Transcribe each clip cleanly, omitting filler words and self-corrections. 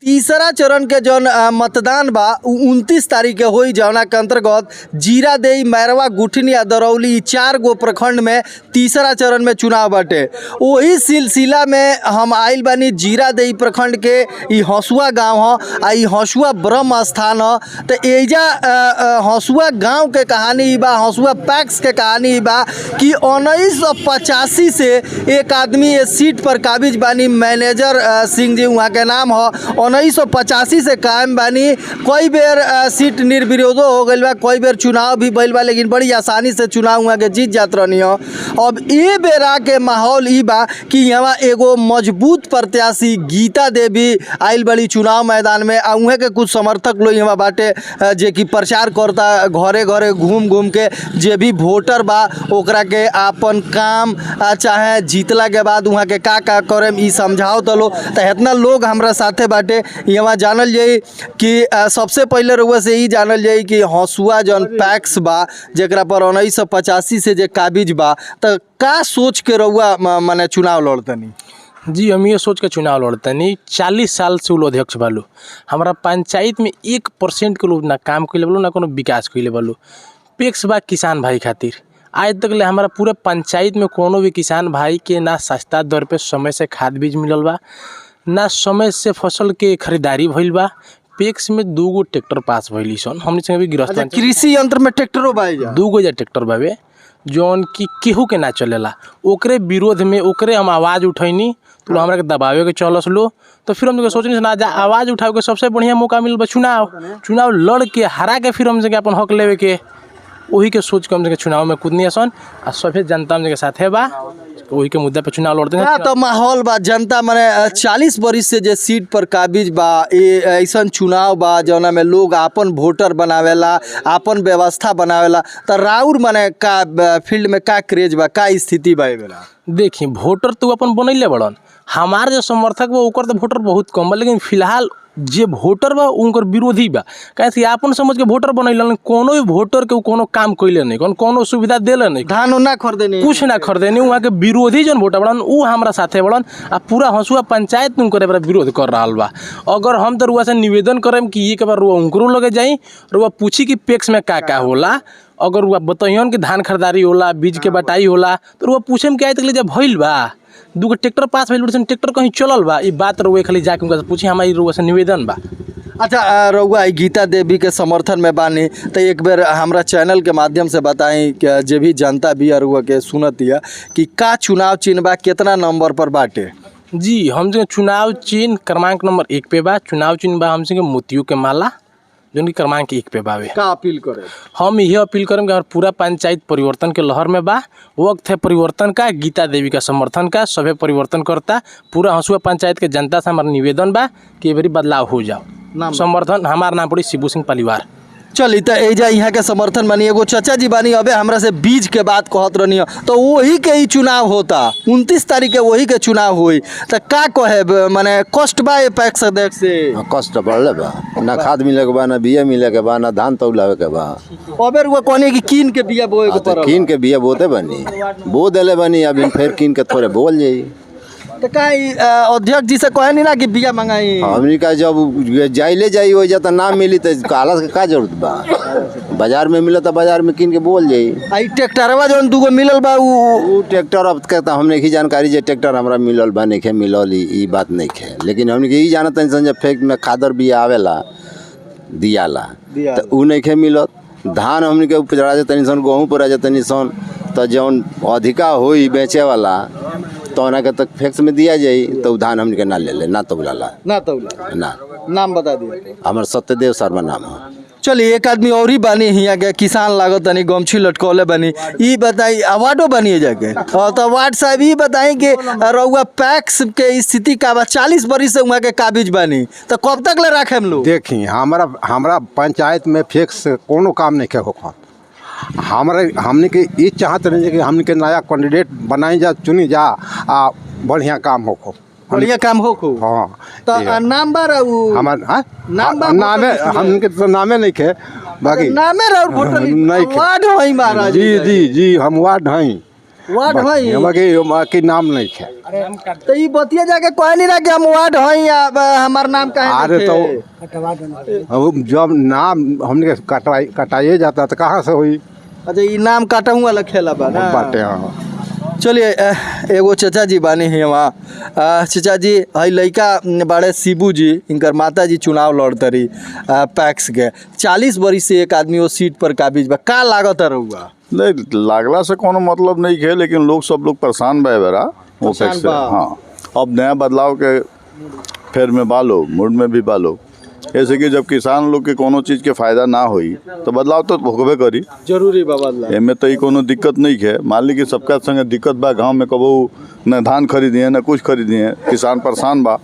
तीसरा चरण के जौन मतदान बा 29 तारीख के होई, जौना के अंतर्गत जीरादेई, मैरवा, गुठनी आ दरौली 4 गो प्रखंड में तीसरा चरण में चुनाव बाटे। वही सिलसिला में हम आइल बानी जीरादेई प्रखंड के ई हंसुआ गांव ह आ ई हंसुआ ब्रह्म स्थान ह। तो एजा हंसुआ गांव के कहानी ई बा, हंसुआ पैक्स के कहानी ई बा कि 1985 से एक आदमी इस सीट पर काबिज बानी, मैनेजर सिंह जी वहाँ के नाम ह। 1985 से कायम बानी। कई बेर सीट निर्विरोधो हो गई बा, कई बेर चुनाव भी भइल बा, लेकिन बड़ी आसानी से चुनाव हुआ के जीत जात रहनी हो। अब ये बेरा के माहौल ई बा कि यहाँ एगो मजबूत प्रत्याशी गीता देवी आइल बड़ी चुनाव मैदान में। उहे के कुछ समर्थक लोग यहाँ बाटे जे कि प्रचार करता, घरे घरे घूम घूम के जे भी वोटर बा ओकरा के आपन काम चाहे जीतला के बाद वहाँ के का करेम ई समझाओ तलो। तो इतना लोग हमरा साथे बाटे। यहाँ जानल जाई कि सबसे पहले रउआ से ही जानल जाई कि हंसुआ जौन पैक्स बा जेकरा पर 1985 से जे काबिज बा, तो का सोच के रउआ माने चुनाव लड़तनी? जी, हम ये सोच के चुनाव लड़तनी। 40 साल से वो अध्यक्ष बालू, हमारा पंचायत में 1% के लोग ना काम कैले बालू, ना कोनो विकास कैले बालू। पैक्स बा किसान भाई खातिर। आज तक ले हमारा पूरा पंचायत में कोनो भी किसान भाई के ना सस्ता दर पे समय से खाद बीज मिलल बा, ना समय से फसल के खरीदारी भइल बा। पैक्स में 2 गो ट्रैक्टर पास भइली सन। हमने संगे भी गिरफ्त कृषि यंत्र में ट्रैक्टरो बा, 2 गो ट्रैक्टर बावे जौन कि केहू के ना चलेला। ओकरे विरोध में ओकरे हम आवाज़ उठैनी, तो हमरा के दबावे के चलस लो। तो फिर हम सोचनी ना जा आवाज़ उठावे के सबसे बढ़िया मौका मिल बा चुनाव लड़ के हरा के फिर हमसे अपन हक लेवे के। वही के सोच के हम चुनाव में कूदनी सन आ सभे जनता हम साथे बा, वही के मुद्दा पे चुनाव लड़ते हैं। तो माहौल बा जनता माने 40 बरिस से जे सीट पर काबिज बा, ये ऐसा चुनाव बा जौना में लोग आपन वोटर बनावेला, आपन व्यवस्था बनावेला। तो राउर माने का फील्ड में का क्रेज बा, का स्थिति बा? देखी वोटर तो अपन बनैले बड़न, हमार जो समर्थक बा ओकर तो वोटर बहुत कम बा, लेकिन फिलहाल जे वोटर बा उनकर विरोधी बा। कैसे आपन समझ के वोटर बनैलन, कोनो भी वोटर के कोनो काम कैले नहीं, कोनो सुविधा देले नहीं, धान ना खरीदेनी, कुछ ना खरीदेनी। वहाँ के विरोधी जन वोटर बड़न उ हमरा साथे बड़न आ पूरा हंसुआ पंचायत में करे विरोध कर रहा बा। अगर हम तो रुआ से निवेदन करें कि एक बार रुआ उनकरो लगे जाई, रुआ पूछी कि पैक्स में का होला। अगर रुआ बताइए कि धान खरीदारी होला, बीज के बटाई होला, तो रुआ पूछे में क्या तक ले जब भइल बा 2 गो ट्रैक्टर पास भइल, ट्रैक्टर कहीं चलल बा, ई बात रुआ खाली जाके उनका पूछी, हमारी रुआ से निवेदन बा। अच्छा, रउआ गीता देवी के समर्थन में बानी, तो एक बेर हमरा चैनल के माध्यम से बताई कि जे भी जनता भी रुआ के सुनत है कि का चुनाव चिन्ह बा, कितना नंबर पर बाटे? जी, हमसे चुनाव चिन्ह क्रमांक नंबर 1 पे बा। चुनाव चिन्ह बा हमसे मोतियों के माला, जो कि क्रमांक 1 पे बावे। का अपील करे? हम यह अपील करें कि हमारा पूरा पंचायत परिवर्तन के लहर में बा। वक्त है परिवर्तन का, गीता देवी का समर्थन का, सभे परिवर्तन करता। पूरा हंसुआ पंचायत के जनता से हमारा निवेदन बा कि बारी बदलाव हो जाओ। समर्थन हमारा नाम पड़ी शिबू सिंह परिवार। चली तो एजा यहाँ के समर्थन बनी। एगो चाचा जी बानी, अबे हमरा से बीज के बात कहत रहनी, तो वही के ही चुनाव होता 29 तारीख के, वही के चुनाव हुई। तो का कहे माने कष्ट बा पैक्स देख से? कष्ट बढ़ले बा, ना खाद मिले के बा, ना बिया मिले के बा, ना धान तौलावे के बा। अबे रुआ कहनी कि कीन के बिया बोए के पड़ल, कीन के बिया बोते बनी, बो देले बनी, अभी फिर कीन के थोड़े बोल जाई। तो कहीं अध्यक्ष जी से कहे नहीं ना कि बिया मंगाई? हमनी का जब जाइले जाई हो जाता ना मिली तो काला के का जरूरत बा? बाजार में मिला तो बाजार में कीन के बोल जाई। आई ट्रैक्टरवा जौन 2 गो मिलल बा, उ ट्रैक्टर अब कहता हमने की जानकारी जे ट्रैक्टर हमरा मिलल बा नहीं खे मिलल, ई बात नहीं खे। लेकिन हमने के ई जानत जब फेक में खादर बिया आवेला दियाला तो उ नहीं खे मिलत। धान हमने के उपजरा जतनी सन, गेहूँ पर जतनी सन, तो जौन अधिका होई बेचे वाला तो उन्हें के तक फैक्स में दिया जाई, तो धान हमने के ना ले ले, ना तौला ना। नाम बता दिए। हमार सत्यदेव शर्मा नाम है। चलिए, एक आदमी और ही बानी यहाँ के, किसान लागत तनी गमछी लटकौले बनी। ई बताई अवार्डो बनिए जाके। तो अवार्ड साहब ई बताई कि रउआ पैक्स के स्थिति का बा? 40 बरिस से वहाँ के काबिज बानी, तो कब तक ले रखे हम लोग? देखी हमारा पंचायत में फिक्स कोनो काम नहीं के होखा। हमने के ये चाहते रहे कि हमने के नया कैंडिडेट बनाई जा, चुनी जा आ बढ़िया काम होखो, बढ़िया काम हो। हाँ, तो नाम बा हमार नामे हमके तो नामे नहीं खे, बाकी नामे नहीं खे। वार्ड होई महाराज। जी जी जी, हम वार्ड हैं। वार्ड हई बाकी नाम नहीं है। तो ई बतिया जाके कहे नहीं ना कि हम वार्ड हई या हमार नाम काहे अरे नहीं तो थे? अब जब नाम हमने कटाइए जाता तो कहाँ से हुई अच्छा ई नाम काटा हुआ लखेला बा ना बाटे। हाँ चलिए एगो चाचा जी बानी है वहाँ चाचा जी हई लड़का बड़े शिबू जी इनकर माता जी चुनाव लड़तरी पैक्स के 40 बरिस से एक आदमी वो सीट पर काबिज बा का लागत रहुआ नहीं लागला से कोनो मतलब नहीं है, लेकिन लोग सब लोग परेशान बा बेरा वो परेशान पैक से। बा। हाँ अब नया बदलाव के फेर में बालो मूड में भी बालो, ऐसे कि जब किसान लोग के कोनो चीज़ के फायदा ना होई तो बदलाव तो होबे करी, जरूरी बा बदलाव। एमे तो ई कोनो दिक्कत नहीं है। मान ली कि सबका संगे दिक्कत बा, गांव में कबो न धान खरीदिए न कुछ खरीदिए, किसान परेशान बा,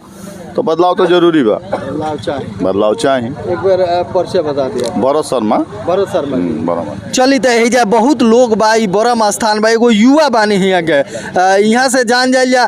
तो बदलाव तो जरूरी बा, बदलाव चाहिए। बदलाव चाहिए। एक बार परिचय बता दिया। भरत शर्मा। भरत शर्मा जी। बराबर। चली तो एहिजा बहुत लोग बा ई बरम स्थान बा एगो युवा बानी हियाँ के यहाँ से जान जाइल जा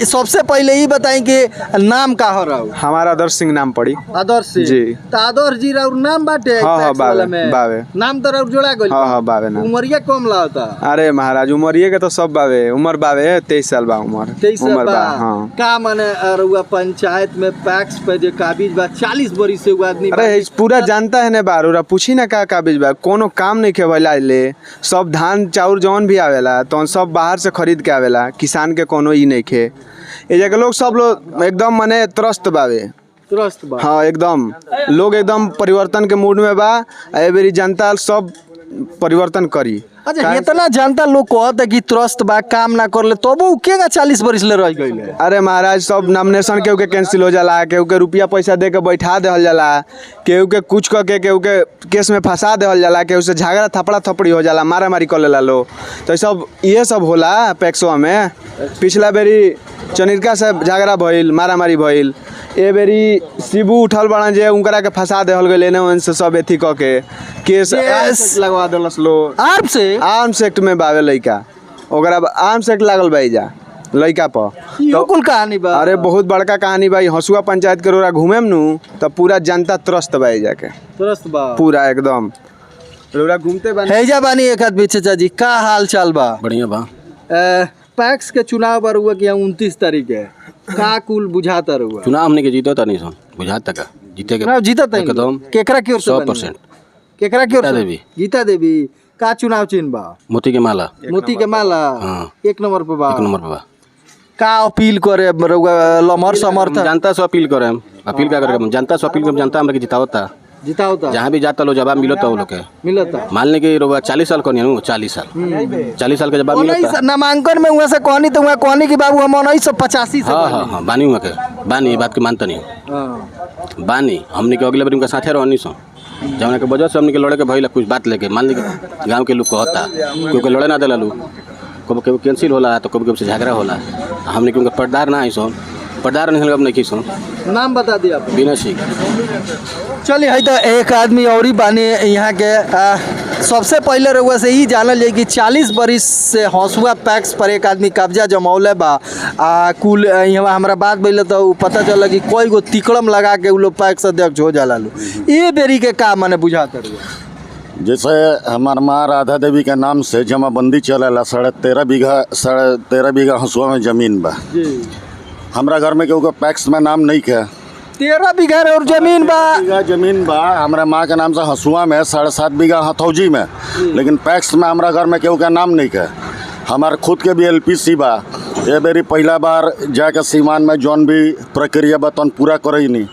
सबसे पहले ही बताई कि नाम का हो रहा हमारा आदर्श सिंह नाम पड़ी। आदर्श सिंह जी। तो आदर्श जी राउर नाम बाटे हाँ, हाँ, टैक्स वाला बावे, में। बावे। नाम तो राउर जोड़ा गइल हाँ, हाँ, बावे नाम। उमरिया कम लागता अरे महाराज उमरिए के तो सब बावे, उम्र बावे 23 साल बा उम्र। 23 उम्र बा हाँ। का माने रउआ पंचायत में पैक्स पे जे काबिज बा 40 बरिस से वो आदमी अरे इस पूरा जानता है ने बार पूछी ना का काबिज बा, कोनो काम नहीं खेवला ले, सब धान चाउर जौन भी आवेला तो सब बाहर से खरीद के आवेला, किसान के कोनो ई नहीं खे। ए जगह लोग सब लोग एकदम मने त्रस्त बावे। तुरस्त बा हाँ एकदम लोग एकदम परिवर्तन के मूड में बा। ए बेरी जनता सब परिवर्तन करी। अच्छा इतना जनता लोग कहता कि तुरस्त बा काम ना करले तब वो केगा 40 बरिस ले रह गइले। अरे महाराज सब नॉमिनेशन केहू के कैंसिल हो जाला, केहू के रुपया पैसा दे के बैठा देहल जाला, केहू के कुछ क के केहू के केस में फंसा देहल जाला, केहू से झगड़ा थपड़ा थपड़ी हो जाला, मारा मारी कर लेला लो। तो सब ये सब होला पैक्सवा में। पिछला बेरी चनिरका से झगड़ा भइल, मारा मारी भइल, ए बेरी शिबू उठल बड़ा जे उनकरा के फंसा देहल गइल, एने ओने से सब एथी क के केस लगवा देलस लो। आर्म्स एक्ट में बावे लइका, ओकरा आर्म्स एक्ट लागल बा जा लइका पर। यो कुल कहानी बा। अरे बहुत बड़का कहानी बा। हसुआ पंचायत के रोरा घूमे नु तो पूरा जनता त्रस्त बा जाके, तुरस्त बा पूरा एकदम रोरा घूमते बा। हैजा बानी एक आदमी चाचा जी का हाल चाल बा? बढ़िया बा। पैक्स के चुनाव बार हुआ कि 29 तारीख है का कुल बुझाता रहुआ? चुनाव हमने के जीतो नहीं सन बुझाता का जीते के चुनाव जीता था एकदम केकरा की ओर से 100%। केकरा की ओर गीता से? देवी। गीता देवी का चुनाव चिन्ह बा? मोती के माला मोती के माला हाँ। 1 नंबर पे बा। 1 नंबर पे बा। का अपील करे रहुआ लमहर समर्थन जनता से अपील करे, हम अपील क्या करे, जनता से अपील करे, जनता हमरा के जितावता, जिताओ था जहाँ भी जाता लो जवाब मिलता वो लोग के। मिलता मान ले कि रोबा 40 साल को नहीं 40 साल का जवाब मिलता। नामांकन में हुआ से कहनी तो हुआ कहनी कि बाबू हम 1985 से हाँ हाँ हाँ बानी हुआ के बानी, बात के मानता नहीं हाँ। बानी। हमने के अगले बार उनका साथे रहनी सो जौन के वजह से हमने के लड़े के भइला कुछ बात लेके। मान ली गाँव के लोग कहता क्योंकि लड़े ना दिला लोग, कब कभी कैंसिल होला तो कभी कभी से झगड़ा होला, हमने के उनका पर्दार ना आई सोन, पर्दार नहीं अब नहीं की सोन। नाम बता दिया आप। बिना सीख। चलिए है तो एक आदमी और ही बानी यहाँ के सबसे पहले रहुआ से ही जानल जाए कि 40 बरिस से हसुआ पैक्स पर एक आदमी कब्जा जमौले बा। कुल यहाँ हमारा बात बोले तो पता चला कि कोई गो तिकड़म लगा के उ लोग पैक्स अध्यक्ष हो जाला लो। ये बेरी के का माने बुझाता रहुआ? जैसे हमार माँ राधा देवी के नाम से जमाबंदी चलेला 13.5 बीघा हसुआ में जमीन बा। हमरा घर में केहू के पैक्स में नाम नहीं है। 13 बीघा और जमीन बा। बीघा जमीन बा हमरा माँ के नाम से हसुआ में 7.5 बीघा हथौजी में, लेकिन पैक्स में हमरा घर में केहू का नाम नहीं है। हमार खुद के भी LPC बा। ये बेरी पहला बार जाके सीमान में जौन भी प्रक्रिया बा तौन पूरा करे नहीं।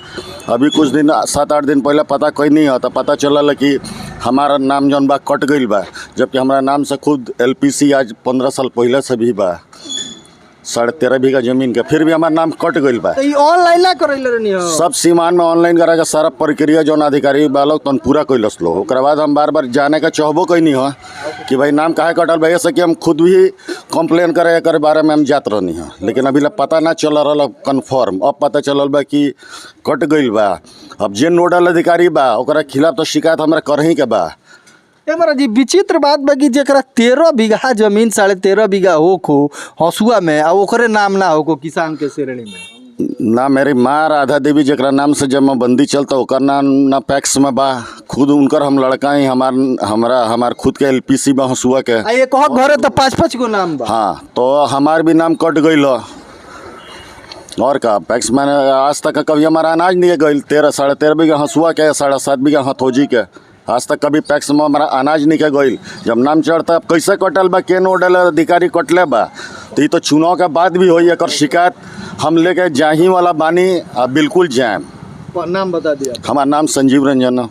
अभी कुछ दिन 7-8 दिन पहले पता कोई नहीं है तो पता चलल कि हमारा नाम जौन बा कट गई बा, जबकि हमारा नाम से खुद LPC आज 15 साल पहले से भी बा 13.5 बीघा जमीन के, फिर भी हमारा नाम कट गई बा। तो ये ऑनलाइन ना करैले रहनी हो? सब सीमान में ऑनलाइन करा के सारा प्रक्रिया जौन अधिकारी बालोग तन पूरा कैलस लो। ओकरा बाद हम बार बार जाने का चाहबो कोई नहीं हो कि भाई नाम काहे कटल बा, ऐसे कि हम खुद भी कंप्लेन करे एकर बारे में हम जात रहनी है, लेकिन अभी पता ना चल रहा कन्फर्म। अब पता चलल बा कि कट गई बा। अब जे नोडल अधिकारी बा ओकरा खिलाफ तो शिकायत हमरा करही के बा। हमारा जी विचित्र बात बा कि जेकरा 13 बीघा जमीन 13.5 बीघा होखो हसुआ में आ ओकरे नाम ना होको किसान के श्रेणी में। ना मेरी माँ राधा देवी जकरा नाम से जब मैं बंदी चलता ओकर नाम ना पैक्स में बा, खुद उनकर हम लड़का ही हमार खुद के एलपीसी बा हसुआ के। आ ये कहो घरे तो 5-5 गो नाम बा। हाँ, तो हमार भी नाम कट गई और का पैक्स मैंने आज तक कभी हमारा अनाज नहीं गई। 13-13.5 बीघा हसुआ के, 7.5 बीघा हथौजी के, आज तक कभी पैक्स में हमारा अनाज नहीं के गई। जब नाम चढ़ता कैसे कटल बा, के नोडल अधिकारी कटले बा, तो ये तो चुनाव के बाद भी होई। एक शिकायत हम लेके जाही वाला बानी, बिल्कुल जाए। नाम बता दिया। हमारा नाम संजीव रंजन।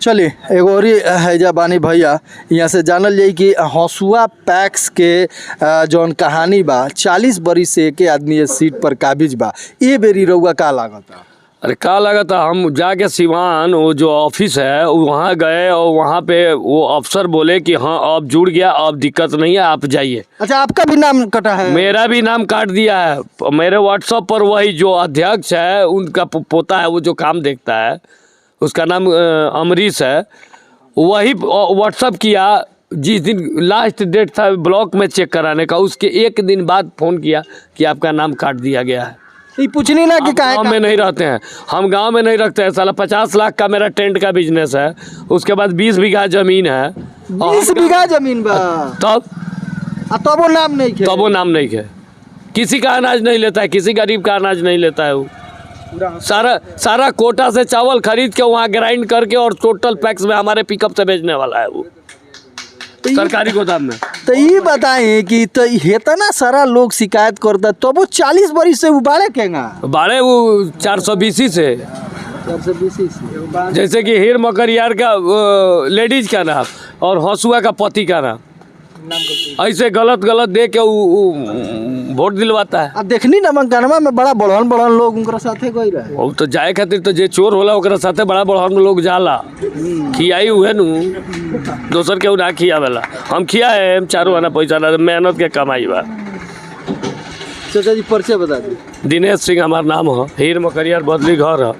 चलिए एगो और हैजा बानी भैया, यहाँ से जानल जाई कि हसुआ पैक्स के जौन कहानी बा 40 बरिस से एक आदमी ये सीट पर काबिज बा, ये बेरी रउआ का लागता? अरे का लगा था, हम जाके सिवान वो जो ऑफिस है वहाँ गए और वहाँ पे वो अफसर बोले कि हाँ अब जुड़ गया, अब दिक्कत नहीं है, आप जाइए। अच्छा, आपका भी नाम कटा है? मेरा भी नाम काट दिया है। मेरे व्हाट्सएप पर वही जो अध्यक्ष है उनका पोता है, वो जो काम देखता है, उसका नाम अमरीश है, वही व्हाट्सएप किया। जिस दिन लास्ट डेट था ब्लॉक में चेक कराने का, उसके एक दिन बाद फ़ोन किया कि आपका नाम काट दिया गया है। ये पूछनी ना कि गाँव में नहीं रहते हैं, हम गांव में नहीं रखते हैं। साला 50 लाख का मेरा टेंट का बिजनेस है, उसके बाद 20 बीघा जमीन है। 20 बीघा जमीन बा, तब वो नाम नहीं खे। तब वो नाम नहीं है। किसी का अनाज नहीं लेता है, किसी गरीब का अनाज नहीं लेता है। वो सारा कोटा से चावल खरीद के वहाँ ग्राइंड करके और टोटल पैक्स में हमारे पिकअप से बेचने वाला है वो, सरकारी गोदाम में। तो ये बताएं कि तो इतना सारा लोग शिकायत करता, तो वो 40 बरिस से उबाड़े केगा बाड़े वो 420 से, जैसे कि हीर मकरियार का लेडीज का नाम और हसुआ का पति का नाम, ऐसे गलत दे के वोट दिलवाता है। अब देखनी नामांकनमा में बड़ा बढ़न लोग उनके साथे गई रहे। वो तो जाए खातिर तो जे चोर होला ओकरा साथे बड़ा लोग जाला। खियाई हुए नु दोसर के ना खियावेला, हम खियाए, हम चारों आना पैसा ना, मेहनत के कमाई बा। चाचा जी परिचय बता दी। दिनेश सिंह हमार नाम है, हीर मकरियार बदली घर है।